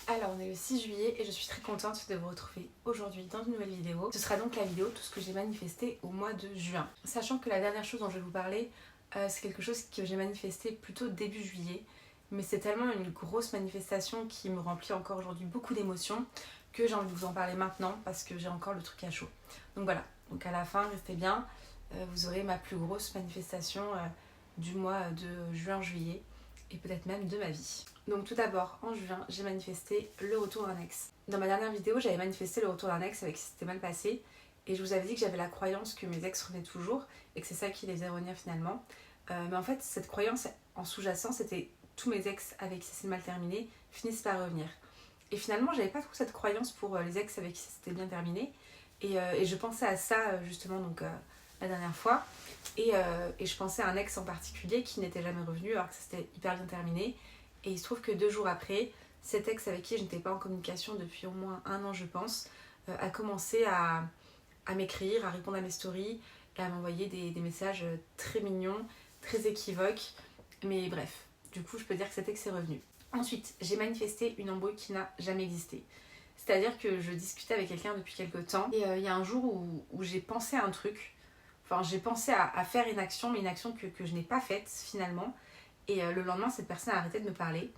Alors on est le 6 juillet et je suis très contente de vous retrouver aujourd'hui dans une nouvelle vidéo. Ce sera donc la vidéo tout ce que j'ai manifesté au mois de juin. Sachant que la dernière chose dont je vais vous parler, c'est quelque chose que j'ai manifesté plutôt début juillet. Mais c'est tellement une grosse manifestation qui me remplit encore aujourd'hui beaucoup d'émotions que j'ai envie de vous en parler maintenant parce que j'ai encore le truc à chaud. Donc voilà, donc à la fin restez bien, vous aurez ma plus grosse manifestation du mois de juin-juillet et peut-être même de ma vie. Donc tout d'abord, en juin, j'ai manifesté le retour d'un ex. Dans ma dernière vidéo, j'avais manifesté le retour d'un ex avec qui c'était mal passé et je vous avais dit que j'avais la croyance que mes ex revenaient toujours et que c'est ça qui les faisait revenir finalement. Mais en fait, cette croyance en sous-jacent, c'était tous mes ex avec qui ça s'est mal terminé finissent par revenir. Et finalement, j'avais pas trop cette croyance pour les ex avec qui ça s'était bien terminé et je pensais à ça justement donc la dernière fois. Et je pensais à un ex en particulier qui n'était jamais revenu alors que ça s'était hyper bien terminé. Et il se trouve que 2 jours après, cet ex avec qui je n'étais pas en communication depuis au moins 1 an je pense, a commencé à m'écrire, à répondre à mes stories et à m'envoyer des messages très mignons, très équivoques. Mais bref, du coup je peux dire que cet ex est revenu. Ensuite, j'ai manifesté une embrouille qui n'a jamais existé. C'est-à-dire que je discutais avec quelqu'un depuis quelques temps et il y a un jour où j'ai pensé à un truc. Enfin, j'ai pensé à faire une action, mais une action que je n'ai pas faite finalement. Et le lendemain, cette personne a arrêté de me parler.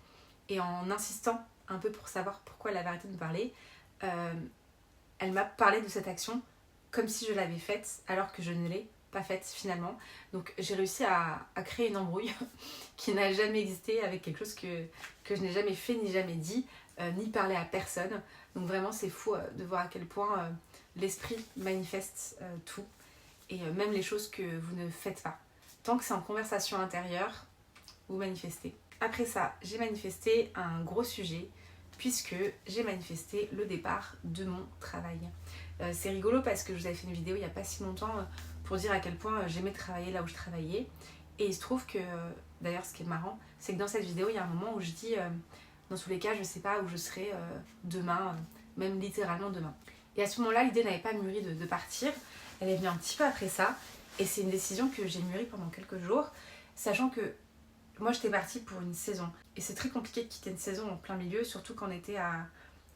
Et en insistant un peu pour savoir pourquoi elle avait arrêté de me parler, elle m'a parlé de cette action comme si je l'avais faite, alors que je ne l'ai pas faite finalement. Donc j'ai réussi à créer une embrouille qui n'a jamais existé avec quelque chose que je n'ai jamais fait, ni jamais dit, ni parlé à personne. Donc vraiment, c'est fou de voir à quel point l'esprit manifeste tout. Et même les choses que vous ne faites pas. Tant que c'est en conversation intérieure, vous manifestez. Après ça, j'ai manifesté un gros sujet puisque j'ai manifesté le départ de mon travail. C'est rigolo parce que je vous avais fait une vidéo il n'y a pas si longtemps pour dire à quel point j'aimais travailler là où je travaillais. Et il se trouve que, d'ailleurs ce qui est marrant, c'est que dans cette vidéo, il y a un moment où je dis, dans tous les cas, je ne sais pas où je serai demain, même littéralement demain. Et à ce moment-là, l'idée n'avait pas mûri de partir. Elle est venue un petit peu après ça. Et c'est une décision que j'ai mûrie pendant quelques jours, sachant que moi j'étais partie pour une saison. Et c'est très compliqué de quitter une saison en plein milieu, surtout quand on était à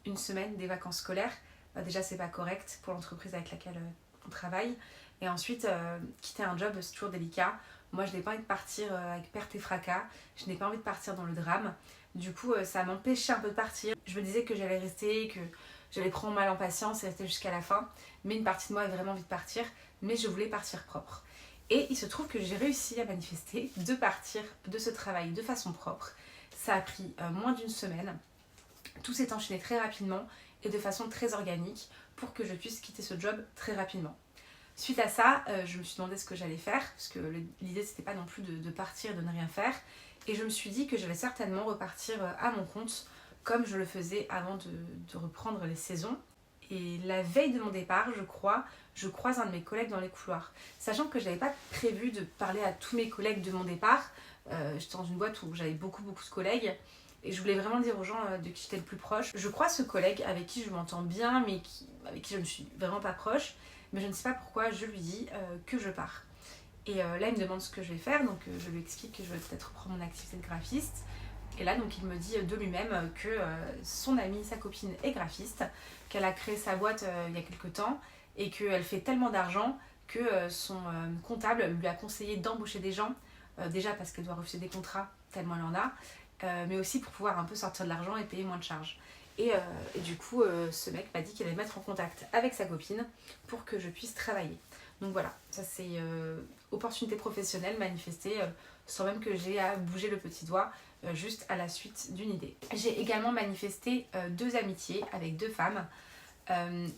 une semaine des vacances scolaires. Déjà c'est pas correct pour l'entreprise avec laquelle on travaille. Et ensuite, quitter un job c'est toujours délicat. Moi je n'ai pas envie de partir avec perte et fracas. Je n'ai pas envie de partir dans le drame. Du coup ça m'empêchait un peu de partir. Je me disais que j'allais rester, que j'allais prendre mal en patience et rester jusqu'à la fin. Mais une partie de moi avait vraiment envie de partir. Mais je voulais partir propre. Et il se trouve que j'ai réussi à manifester de partir de ce travail de façon propre. Ça a pris moins d'1 semaine. Tout s'est enchaîné très rapidement et de façon très organique pour que je puisse quitter ce job très rapidement. Suite à ça, je me suis demandé ce que j'allais faire, parce que l'idée c'était pas non plus de partir et de ne rien faire. Et je me suis dit que je vais certainement repartir à mon compte, comme je le faisais avant de reprendre les saisons. Et la veille de mon départ, je croise un de mes collègues dans les couloirs. Sachant que je n'avais pas prévu de parler à tous mes collègues de mon départ. J'étais dans une boîte où j'avais beaucoup de collègues. Et je voulais vraiment dire aux gens de qui j'étais le plus proche. Je croise ce collègue avec qui je m'entends bien, mais avec qui je ne suis vraiment pas proche. Mais je ne sais pas pourquoi je lui dis que je pars. Et là, il me demande ce que je vais faire. Donc je lui explique que je vais peut-être reprendre mon activité de graphiste. Et là, donc, il me dit de lui-même que son amie, sa copine est graphiste, qu'elle a créé sa boîte il y a quelques temps et qu'elle fait tellement d'argent que son comptable lui a conseillé d'embaucher des gens, déjà parce qu'elle doit refuser des contrats tellement elle en a, mais aussi pour pouvoir un peu sortir de l'argent et payer moins de charges. Et du coup, ce mec m'a dit qu'il allait me mettre en contact avec sa copine pour que je puisse travailler. Donc voilà, ça c'est opportunité professionnelle manifestée sans même que j'ai à bouger le petit doigt, juste à la suite d'une idée. J'ai également manifesté 2 amitiés avec 2 femmes,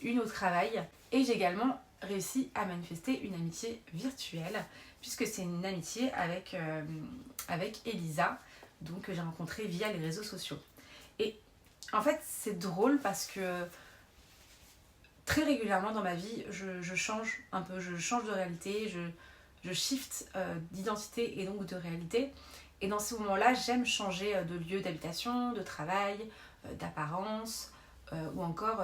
une au travail, et j'ai également réussi à manifester une amitié virtuelle, puisque c'est une amitié avec Elisa, donc que j'ai rencontrée via les réseaux sociaux. Et en fait c'est drôle parce que très régulièrement dans ma vie, je change un peu, je change de réalité, je shift d'identité et donc de réalité. Et dans ces moments-là, j'aime changer de lieu d'habitation, de travail, d'apparence ou encore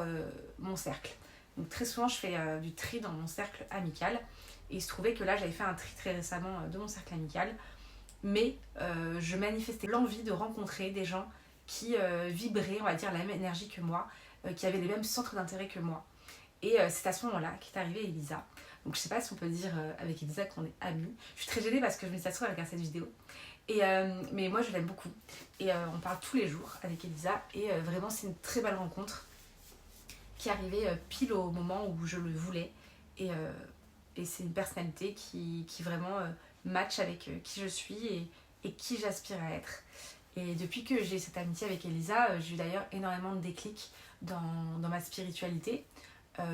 mon cercle. Donc très souvent, je fais du tri dans mon cercle amical. Et il se trouvait que là, j'avais fait un tri très récemment de mon cercle amical. Mais je manifestais l'envie de rencontrer des gens qui vibraient, on va dire, la même énergie que moi, qui avaient les mêmes centres d'intérêt que moi. Et c'est à ce moment-là qu'est arrivée Elisa. Donc je sais pas si on peut dire avec Elisa qu'on est amis. Je suis très gênée parce que je me dis ça se trouve, elle regarde cette vidéo. Mais moi je l'aime beaucoup. Et on parle tous les jours avec Elisa. Et vraiment c'est une très belle rencontre qui est arrivée pile au moment où je le voulais. Et c'est une personnalité qui vraiment match avec qui je suis et qui j'aspire à être. Et depuis que j'ai cette amitié avec Elisa, j'ai eu d'ailleurs énormément de déclics dans ma spiritualité,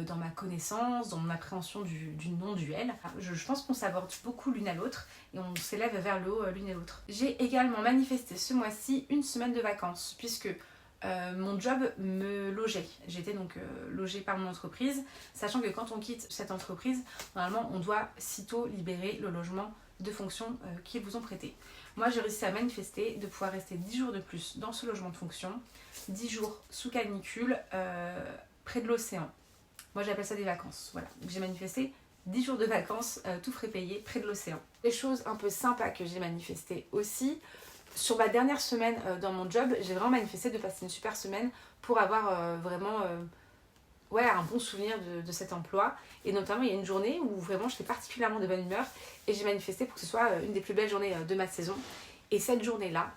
dans ma connaissance, dans mon appréhension du non-duel. Je pense qu'on s'aborde beaucoup l'une à l'autre et on s'élève vers le haut l'une et l'autre. J'ai également manifesté ce mois-ci une semaine de vacances puisque mon job me logeait. J'étais donc logée par mon entreprise, sachant que quand on quitte cette entreprise, normalement on doit sitôt libérer le logement de fonction qu'ils vous ont prêté. Moi j'ai réussi à manifester de pouvoir rester 10 jours de plus dans ce logement de fonction, 10 jours sous canicule, près de l'océan. Moi j'appelle ça des vacances, voilà. J'ai manifesté 10 jours de vacances, tout frais payé, près de l'océan. Des choses un peu sympas que j'ai manifestées aussi. Sur ma dernière semaine dans mon job, j'ai vraiment manifesté de passer une super semaine pour avoir vraiment un bon souvenir de cet emploi. Et notamment, il y a une journée où vraiment j'étais particulièrement de bonne humeur et j'ai manifesté pour que ce soit une des plus belles journées de ma saison. Et cette journée-là,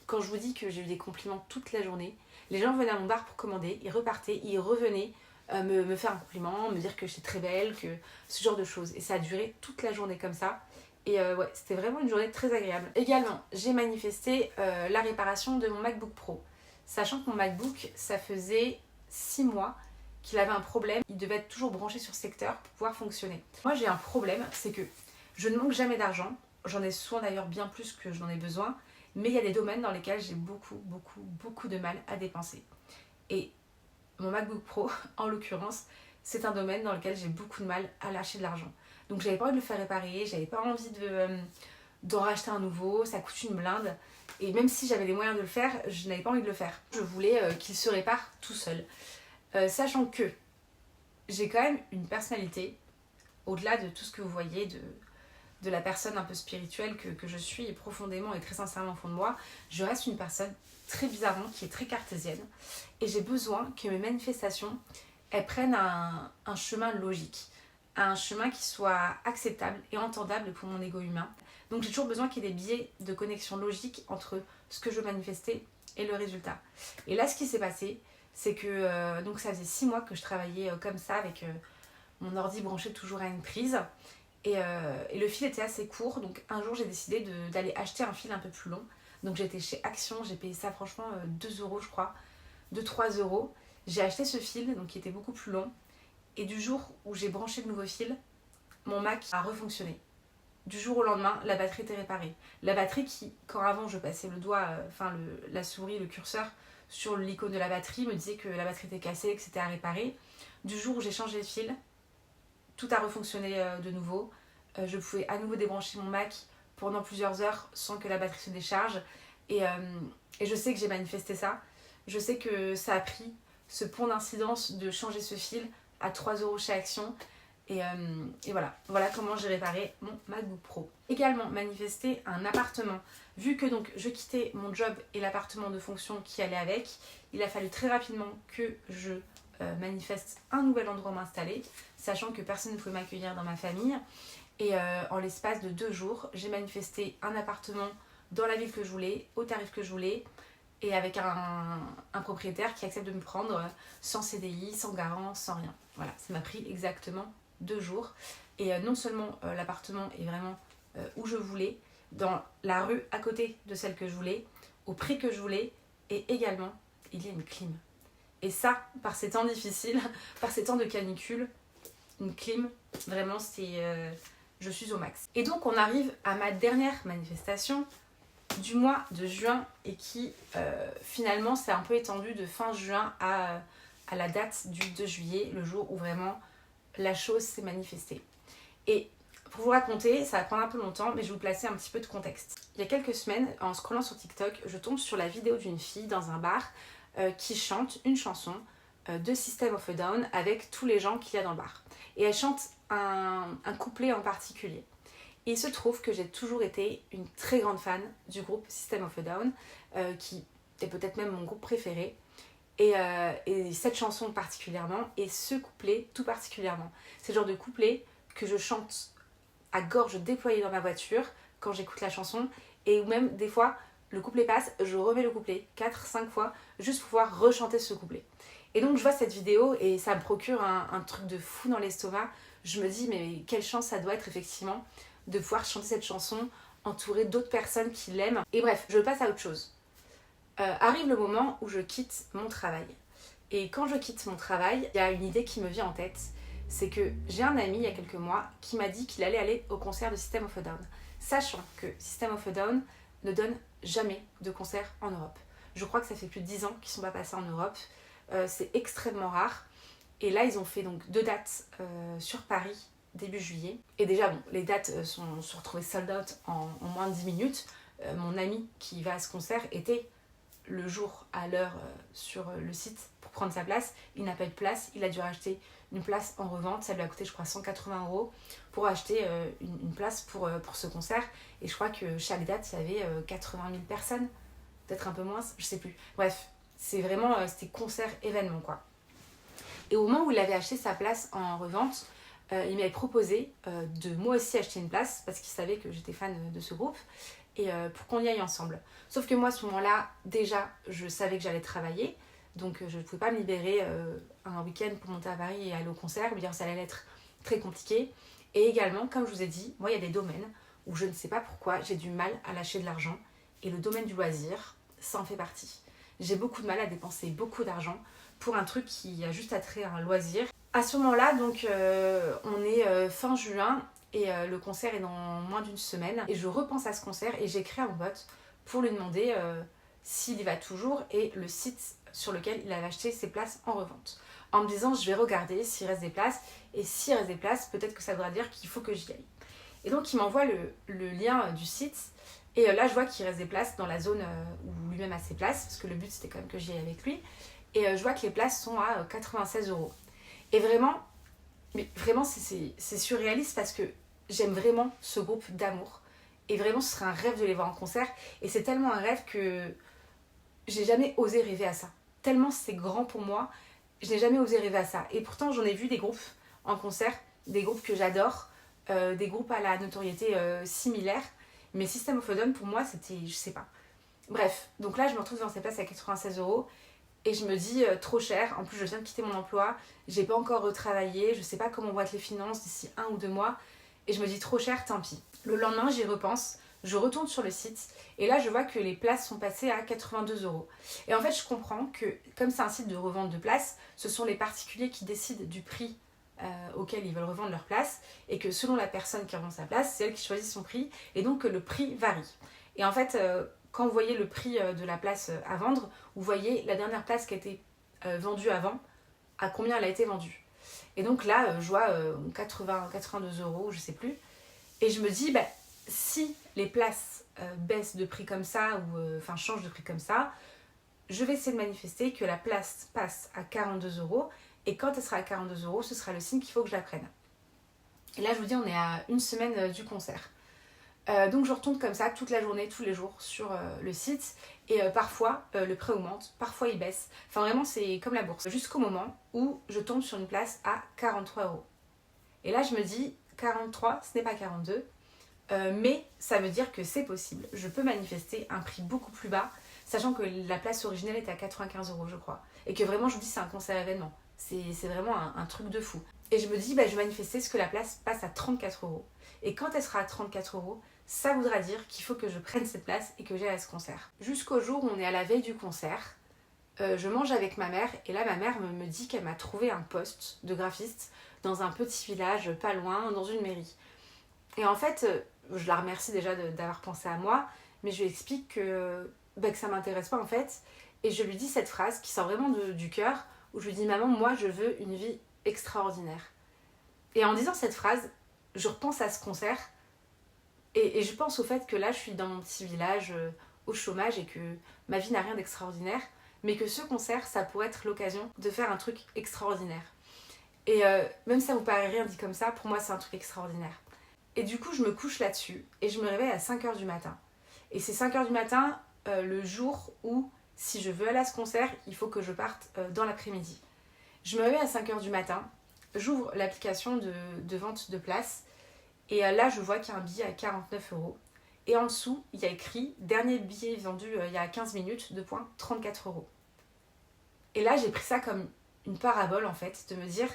quand je vous dis que j'ai eu des compliments toute la journée, les gens venaient à mon bar pour commander, ils repartaient, ils revenaient me faire un compliment, me dire que j'étais très belle, que ce genre de choses. Et ça a duré toute la journée comme ça. Et c'était vraiment une journée très agréable. Également, j'ai manifesté la réparation de mon MacBook Pro. Sachant que mon MacBook, ça faisait 6 mois qu'il avait un problème. Il devait être toujours branché sur secteur pour pouvoir fonctionner. Moi, j'ai un problème, c'est que je ne manque jamais d'argent. J'en ai souvent d'ailleurs bien plus que je n'en ai besoin. Mais il y a des domaines dans lesquels j'ai beaucoup de mal à dépenser. Et mon MacBook Pro, en l'occurrence, c'est un domaine dans lequel j'ai beaucoup de mal à lâcher de l'argent. Donc j'avais pas envie de le faire réparer, j'avais pas envie d'en racheter un nouveau, ça coûte une blinde. Et même si j'avais les moyens de le faire, je n'avais pas envie de le faire. Je voulais qu'il se répare tout seul. Sachant que j'ai quand même une personnalité, au-delà de tout ce que vous voyez, de la personne un peu spirituelle que je suis profondément et très sincèrement au fond de moi, je reste une personne très bizarrement qui est très cartésienne. Et j'ai besoin que mes manifestations, elles prennent un chemin logique. Un chemin qui soit acceptable et entendable pour mon ego humain. Donc j'ai toujours besoin qu'il y ait des biais de connexion logique entre ce que je veux manifester et le résultat. Et là, ce qui s'est passé, c'est que donc ça faisait 6 mois que je travaillais comme ça, avec mon ordi branché toujours à une prise. Et le fil était assez court, donc un jour j'ai décidé d'aller acheter un fil un peu plus long. Donc j'étais chez Action, j'ai payé ça franchement 2 € je crois, 2-3 €. J'ai acheté ce fil, donc qui était beaucoup plus long. Et du jour où j'ai branché le nouveau fil, mon Mac a refonctionné. Du jour au lendemain, la batterie était réparée. La batterie qui, quand avant je passais le doigt, la souris, le curseur sur l'icône de la batterie, me disait que la batterie était cassée, que c'était à réparer. Du jour où j'ai changé le fil, tout a refonctionné de nouveau. Je pouvais à nouveau débrancher mon Mac pendant plusieurs heures sans que la batterie se décharge. Et je sais que j'ai manifesté ça. Je sais que ça a pris ce point d'incidence de changer ce fil à 3 € chez Action. Et voilà comment j'ai réparé mon MacBook Pro. Également manifester un appartement. Vu que donc je quittais mon job et l'appartement de fonction qui allait avec, il a fallu très rapidement que je manifeste un nouvel endroit où m'installer, sachant que personne ne pouvait m'accueillir dans ma famille. Et en l'espace de 2 jours, j'ai manifesté un appartement dans la ville que je voulais, au tarif que je voulais, et avec un propriétaire qui accepte de me prendre sans CDI, sans garant, sans rien. Voilà, ça m'a pris exactement 2 jours. Et non seulement l'appartement est vraiment où je voulais, dans la rue à côté de celle que je voulais, au prix que je voulais, et également, il y a une clim. Et ça, par ces temps difficiles, par ces temps de canicule, une clim, vraiment, je suis au max. Et donc, on arrive à ma dernière manifestation du mois de juin et qui, finalement, s'est un peu étendue de fin juin à la date du 2 juillet, le jour où vraiment la chose s'est manifestée. Et pour vous raconter, ça va prendre un peu longtemps, mais je vais vous placer un petit peu de contexte. Il y a quelques semaines, en scrollant sur TikTok, je tombe sur la vidéo d'une fille dans un bar qui chante une chanson de System of a Down avec tous les gens qu'il y a dans le bar. Et elle chante un couplet en particulier. Et il se trouve que j'ai toujours été une très grande fan du groupe System of a Down, qui et peut-être même mon groupe préféré. Et cette chanson particulièrement, et ce couplet tout particulièrement. C'est le genre de couplet que je chante à gorge déployée dans ma voiture quand j'écoute la chanson, et même des fois, le couplet passe, je remets le couplet 4-5 fois, juste pour pouvoir rechanter ce couplet. Et donc je vois cette vidéo et ça me procure un truc de fou dans l'estomac. Je me dis, mais quelle chance ça doit être effectivement de pouvoir chanter cette chanson entourée d'autres personnes qui l'aiment. Et bref, je passe à autre chose. Arrive le moment où je quitte mon travail. Et quand je quitte mon travail, il y a une idée qui me vient en tête. C'est que j'ai un ami il y a quelques mois qui m'a dit qu'il allait aller au concert de System of a Down. Sachant que System of a Down ne donne jamais de concert en Europe. Je crois que ça fait plus de 10 ans qu'ils ne sont pas passés en Europe. C'est extrêmement rare. Et là, ils ont fait donc 2 dates sur Paris, début juillet. Et déjà, bon, les dates sont retrouvées sold out en moins de 10 minutes. Mon ami qui va à ce concert était le jour à l'heure sur le site pour prendre sa place. Il n'a pas eu de place. Il a dû racheter une place en revente. Ça lui a coûté, je crois, 180 € pour acheter une place pour ce concert. Et je crois que chaque date, il y avait 80 000 personnes. Peut-être un peu moins, je sais plus. Bref, c'est vraiment, c'était concert-événement, quoi. Et au moment où il avait acheté sa place en revente, il m'avait proposé de moi aussi acheter une place parce qu'il savait que j'étais fan de ce groupe et pour qu'on y aille ensemble. Sauf que moi, à ce moment-là, déjà, je savais que j'allais travailler, donc je ne pouvais pas me libérer un week-end pour monter à Paris et aller au concert, ou bien ça allait être très compliqué. Et également, comme je vous ai dit, moi, il y a des domaines où je ne sais pas pourquoi j'ai du mal à lâcher de l'argent, et le domaine du loisir, ça en fait partie. J'ai beaucoup de mal à dépenser beaucoup d'argent pour un truc qui a juste attrait à un loisir. À ce moment-là, donc, on est fin juin et le concert est dans moins d'une semaine. Et je repense à ce concert et j'écris à mon pote pour lui demander s'il y va toujours et le site sur lequel il avait acheté ses places en revente. En me disant, je vais regarder s'il reste des places, et s'il reste des places, peut-être que ça voudra dire qu'il faut que j'y aille. Et donc, il m'envoie le lien du site. Et là, je vois qu'il reste des places dans la zone où lui-même a ses places, parce que le but, c'était quand même que j'y aille avec lui. Et je vois que les places sont à 96 €. Et vraiment, mais vraiment c'est surréaliste parce que j'aime vraiment ce groupe d'amour. Et vraiment, ce serait un rêve de les voir en concert. Et c'est tellement un rêve que j'ai jamais osé rêver à ça. Tellement c'est grand pour moi, je n'ai jamais osé rêver à ça. Et pourtant, j'en ai vu des groupes en concert, des groupes que j'adore, des groupes à la notoriété similaire. Mais System of a Down, pour moi, c'était, je sais pas. Bref, donc là, je me retrouve dans ces places à 96 € et je me dis trop cher. En plus, je viens de quitter mon emploi, j'ai pas encore retravaillé, je sais pas comment vont être les finances d'ici 1 ou 2 mois. Et je me dis trop cher, tant pis. Le lendemain, j'y repense, je retourne sur le site et là, je vois que les places sont passées à 82 €. Et en fait, je comprends que, comme c'est un site de revente de places, ce sont les particuliers qui décident du prix auquel ils veulent revendre leur place et que selon la personne qui revend sa place, c'est elle qui choisit son prix et donc que le prix varie. Et en fait, quand vous voyez le prix de la place à vendre, vous voyez la dernière place qui a été vendue avant, à combien elle a été vendue. Et donc là, je vois 82 €, je sais plus. Et je me dis, bah, si les places baissent de prix comme ça, ou changent de prix comme ça, je vais essayer de manifester que la place passe à 42 €. Et quand elle sera à 42 €, ce sera le signe qu'il faut que je la prenne. Et là, je vous dis, on est à une semaine du concert. Donc je retourne comme ça toute la journée, tous les jours sur le site. Et parfois, le prix augmente, parfois il baisse. Enfin vraiment, c'est comme la bourse. Jusqu'au moment où je tombe sur une place à 43 €. Et là, je me dis, 43, ce n'est pas 42. Mais ça veut dire que c'est possible. Je peux manifester un prix beaucoup plus bas, sachant que la place originelle était à 95 €, je crois. Et que vraiment, je vous dis, c'est un concert événement. C'est vraiment un truc de fou. Et je me dis, bah, je vais manifester ce que la place passe à 34 €. Et quand elle sera à 34 €, ça voudra dire qu'il faut que je prenne cette place et que j'aille à ce concert. Jusqu'au jour où on est à la veille du concert, je mange avec ma mère. Et là, ma mère me dit qu'elle m'a trouvé un poste de graphiste dans un petit village pas loin, dans une mairie. Et en fait, je la remercie déjà d'avoir pensé à moi, mais je lui explique que ça m'intéresse pas en fait. Et je lui dis cette phrase qui sort vraiment du cœur, où je lui dis, maman, moi je veux une vie extraordinaire. Et en disant cette phrase, je repense à ce concert et je pense au fait que là je suis dans mon petit village au chômage et que ma vie n'a rien d'extraordinaire, mais que ce concert, ça pourrait être l'occasion de faire un truc extraordinaire. Et même si ça vous paraît rien dit comme ça, pour moi c'est un truc extraordinaire. Et du coup je me couche là-dessus et je me réveille à 5 h du matin. Et c'est 5 h du matin le jour où si je veux aller à ce concert, il faut que je parte dans l'après-midi. Je me réveille à 5h du matin, j'ouvre l'application de vente de place et là je vois qu'il y a un billet à 49 €. Et en dessous, il y a écrit dernier billet vendu il y a 15 minutes, 34 €. Et là j'ai pris ça comme une parabole en fait, de me dire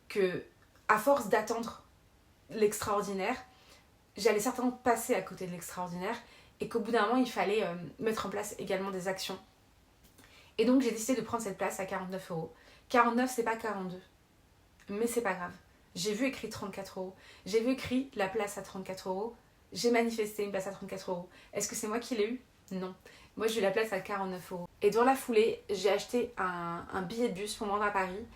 que à force d'attendre l'extraordinaire, j'allais certainement passer à côté de l'extraordinaire et qu'au bout d'un moment il fallait mettre en place également des actions. Et donc j'ai décidé de prendre cette place à 49 €. 49 c'est pas 42, mais c'est pas grave. J'ai vu écrit 34 €, j'ai vu écrit la place à 34 €, j'ai manifesté une place à 34 €. Est-ce que c'est moi qui l'ai eu? Non. Moi j'ai eu la place à 49 €. Et dans la foulée, j'ai acheté un billet de bus pour me rendre à Paris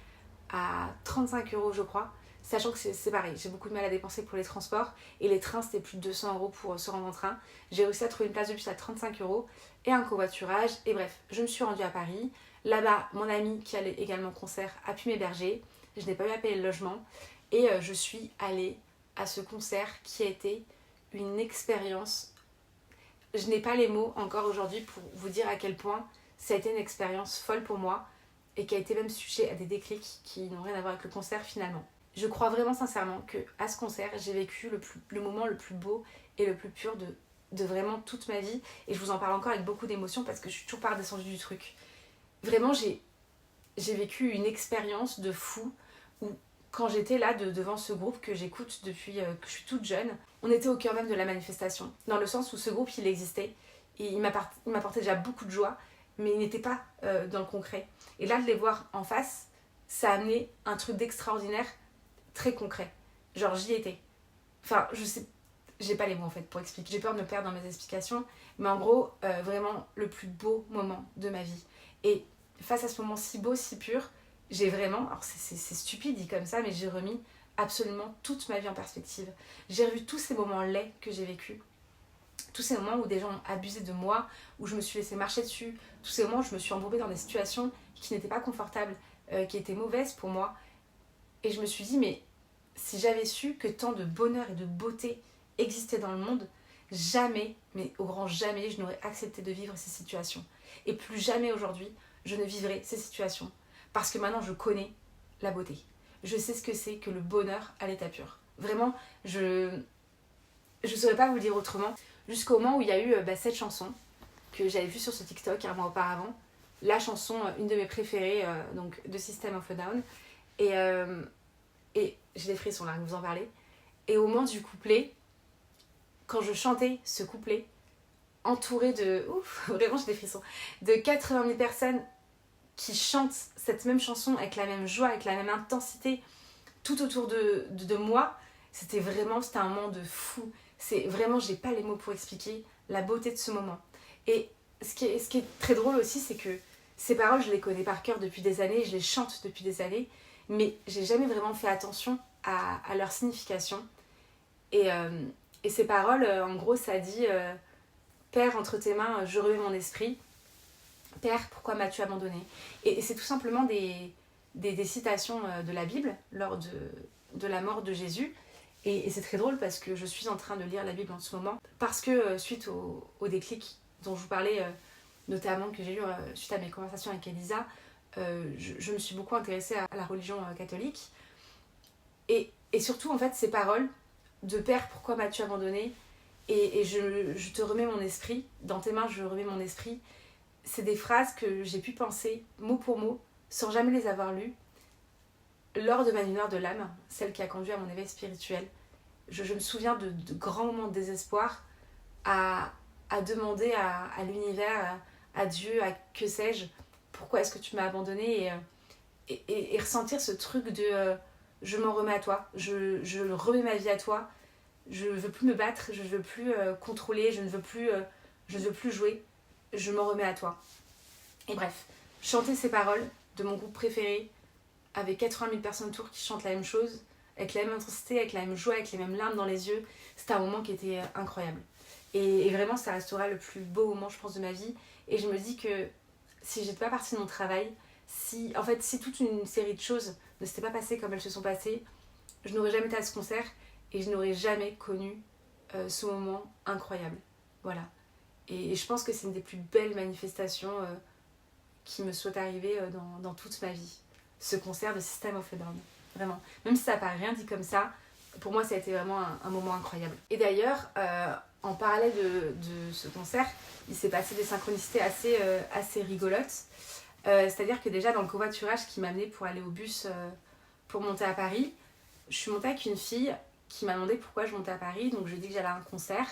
à 35 € je crois, sachant que c'est pareil, j'ai beaucoup de mal à dépenser pour les transports et les trains c'était plus de 200 € pour se rendre en train. J'ai réussi à trouver une place de bus à 35 € et un covoiturage et bref, je me suis rendue à Paris. Là-bas, mon ami qui allait également au concert a pu m'héberger, je n'ai pas eu à payer le logement et je suis allée à ce concert qui a été une expérience. Je n'ai pas les mots encore aujourd'hui pour vous dire à quel point ça a été une expérience folle pour moi et qui a été même sujet à des déclics qui n'ont rien à voir avec le concert finalement. Je crois vraiment sincèrement qu'à ce concert, j'ai vécu le moment le plus beau et le plus pur de vraiment toute ma vie. Et je vous en parle encore avec beaucoup d'émotion parce que je suis toujours pas redescendue du truc. Vraiment, j'ai vécu une expérience de fou où quand j'étais là devant ce groupe que j'écoute depuis que je suis toute jeune, on était au cœur même de la manifestation. Dans le sens où ce groupe, il existait et il m'apportait déjà beaucoup de joie, mais il n'était pas dans le concret. Et là, de les voir en face, ça a amené un truc d'extraordinaire, très concret. Genre, j'y étais. Enfin, je sais, j'ai pas les mots en fait pour expliquer. J'ai peur de me perdre dans mes explications, mais en gros, vraiment le plus beau moment de ma vie. Et face à ce moment si beau, si pur, j'ai vraiment, alors c'est stupide dit comme ça, mais j'ai remis absolument toute ma vie en perspective. J'ai revu tous ces moments laids que j'ai vécus, tous ces moments où des gens ont abusé de moi, où je me suis laissée marcher dessus, tous ces moments où je me suis embourbée dans des situations qui n'étaient pas confortables, qui étaient mauvaises pour moi. Et je me suis dit, mais si j'avais su que tant de bonheur et de beauté existait dans le monde, jamais, mais au grand jamais, je n'aurais accepté de vivre ces situations. Et plus jamais aujourd'hui, je ne vivrai ces situations. Parce que maintenant, je connais la beauté. Je sais ce que c'est que le bonheur à l'état pur. Vraiment, je ne saurais pas vous le dire autrement. Jusqu'au moment où il y a eu cette chanson que j'avais vue sur ce TikTok un mois auparavant. La chanson, une de mes préférées, donc de System of a Down. Et j'ai des frissons là, vous en parlez. Et au moment du couplet, quand je chantais ce couplet, entourée de... Ouf, vraiment j'ai des frissons. De 80 000 personnes qui chantent cette même chanson avec la même joie, avec la même intensité, tout autour de moi. C'était un moment de fou. C'est vraiment, j'ai pas les mots pour expliquer la beauté de ce moment. Et ce qui est très drôle aussi, c'est que ces paroles, je les connais par cœur depuis des années, je les chante depuis des années, mais j'ai jamais vraiment fait attention à leur signification. Et ces paroles, en gros, ça dit Père, entre tes mains, je remets mon esprit. Père, pourquoi m'as-tu abandonné? Et c'est tout simplement des citations de la Bible lors de la mort de Jésus. Et c'est très drôle parce que je suis en train de lire la Bible en ce moment. Parce que suite au déclic dont je vous parlais, notamment que j'ai eu suite à mes conversations avec Elisa, je me suis beaucoup intéressée à la religion catholique. Et surtout, en fait, ces paroles de Père, pourquoi m'as-tu abandonné? Et je te remets mon esprit, dans tes mains je remets mon esprit. C'est des phrases que j'ai pu penser mot pour mot, sans jamais les avoir lues, lors de ma nuit noire de l'âme, celle qui a conduit à mon éveil spirituel. Je me souviens de grands moments de désespoir à demander à l'univers, à Dieu, à que sais-je, pourquoi est-ce que tu m'as abandonné et ressentir ce truc de je m'en remets à toi, je remets ma vie à toi, je veux plus me battre, je veux plus contrôler, je ne veux plus jouer, je m'en remets à toi. Et bref, chanter ces paroles de mon groupe préféré, avec 80 000 personnes autour qui chantent la même chose, avec la même intensité, avec la même joie, avec les mêmes larmes dans les yeux, c'était un moment qui était incroyable. Et vraiment, ça restera le plus beau moment, je pense, de ma vie. Et je me dis que si j'étais pas partie de mon travail, si toute une série de choses ne s'étaient pas passées comme elles se sont passées, je n'aurais jamais été à ce concert et je n'aurais jamais connu ce moment incroyable. Voilà. Et je pense que c'est une des plus belles manifestations qui me soit arrivé dans toute ma vie. Ce concert de System of a Down. Vraiment. Même si ça paraît rien dit comme ça, pour moi ça a été vraiment un moment incroyable. Et d'ailleurs, en parallèle de ce concert, il s'est passé des synchronicités assez rigolotes. C'est-à-dire que déjà dans le covoiturage qui m'a amené pour aller au bus pour monter à Paris, je suis montée avec une fille qui m'a demandé pourquoi je montais à Paris, donc je lui ai dit que j'allais à un concert.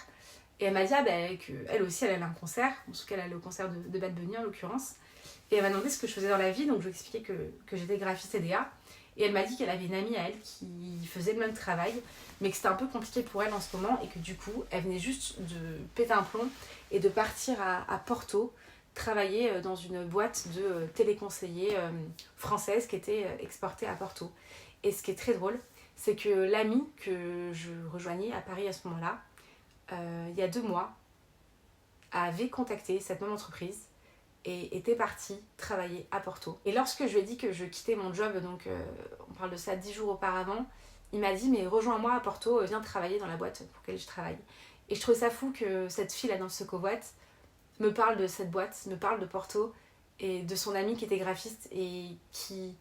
Et elle m'a dit qu'elle aussi elle allait à un concert, en tout cas elle allait au concert de Bad Bunny en l'occurrence. Et elle m'a demandé ce que je faisais dans la vie, donc je lui ai expliqué que j'étais graphiste EDA. Et elle m'a dit qu'elle avait une amie à elle qui faisait le même travail, mais que c'était un peu compliqué pour elle en ce moment et que du coup, elle venait juste de péter un plomb et de partir à Porto, travailler dans une boîte de téléconseillers française qui était exportée à Porto. Et ce qui est très drôle, c'est que l'amie que je rejoignais à Paris à ce moment-là, il y a 2 mois, avait contacté cette même entreprise et était partie travailler à Porto. Et lorsque je lui ai dit que je quittais mon job, donc on parle de ça 10 jours auparavant, il m'a dit mais rejoins-moi à Porto, viens travailler dans la boîte pour laquelle je travaille. Et je trouvais ça fou que cette fille là dans ce covoit me parle de cette boîte, me parle de Porto et de son amie qui était graphiste et qui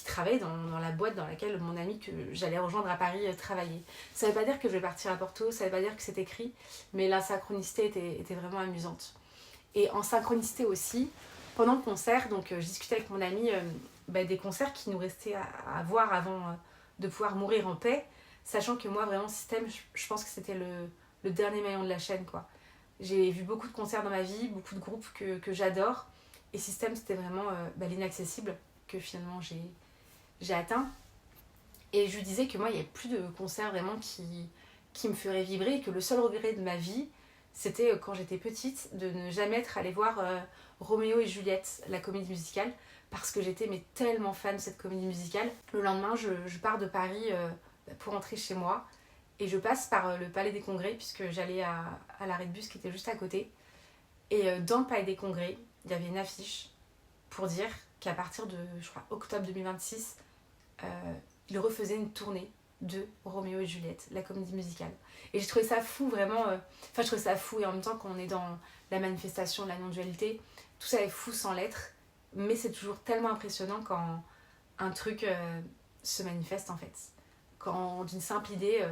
travaillait dans la boîte dans laquelle mon amie que j'allais rejoindre à Paris travaillait. Ça veut pas dire que je vais partir à Porto, ça veut pas dire que c'est écrit, mais la synchronicité était vraiment amusante. Et en synchronicité aussi, pendant le concert, donc je discutais avec mon amie des concerts qui nous restaient à voir avant de pouvoir mourir en paix, sachant que moi vraiment System, je pense que c'était le dernier maillon de la chaîne quoi. J'ai vu beaucoup de concerts dans ma vie, beaucoup de groupes que j'adore, et System c'était vraiment l'inaccessible que finalement j'ai atteint. Et je lui disais que moi il n'y avait plus de concerts vraiment qui me feraient vibrer, et que le seul regret de ma vie c'était quand j'étais petite de ne jamais être allée voir Roméo et Juliette, la comédie musicale, parce que j'étais tellement fan de cette comédie musicale. Le lendemain, je pars de Paris pour rentrer chez moi et je passe par le Palais des Congrès puisque j'allais à l'arrêt de bus qui était juste à côté. Et dans le Palais des Congrès, il y avait une affiche pour dire qu'à partir de, je crois, octobre 2026, il refaisait une tournée de Roméo et Juliette, la comédie musicale. Et j'ai trouvé ça fou, vraiment. Je trouvais ça fou, et en même temps, quand on est dans la manifestation de la non-dualité, tout ça est fou sans l'être, mais c'est toujours tellement impressionnant quand un truc se manifeste en fait. Quand d'une simple idée,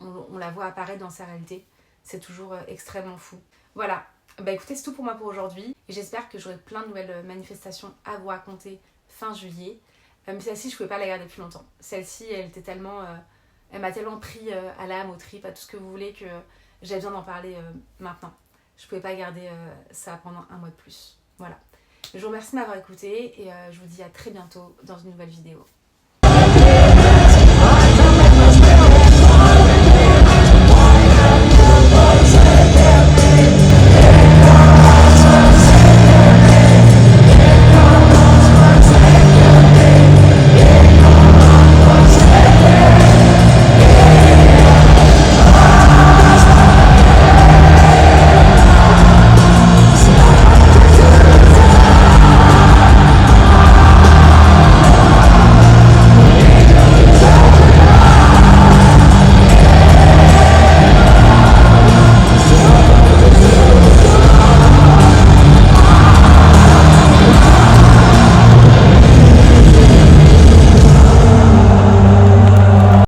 on la voit apparaître dans sa réalité, c'est toujours extrêmement fou. Voilà, écoutez, c'est tout pour moi pour aujourd'hui, et j'espère que j'aurai plein de nouvelles manifestations à vous raconter fin juillet. Mais celle-ci, je pouvais pas la garder plus longtemps. Celle-ci, elle m'a tellement pris à l'âme, au trip, à tout ce que vous voulez, que j'avais besoin d'en parler maintenant. Je pouvais pas garder ça pendant 1 mois de plus. Voilà. Je vous remercie de m'avoir écouté et je vous dis à très bientôt dans une nouvelle vidéo.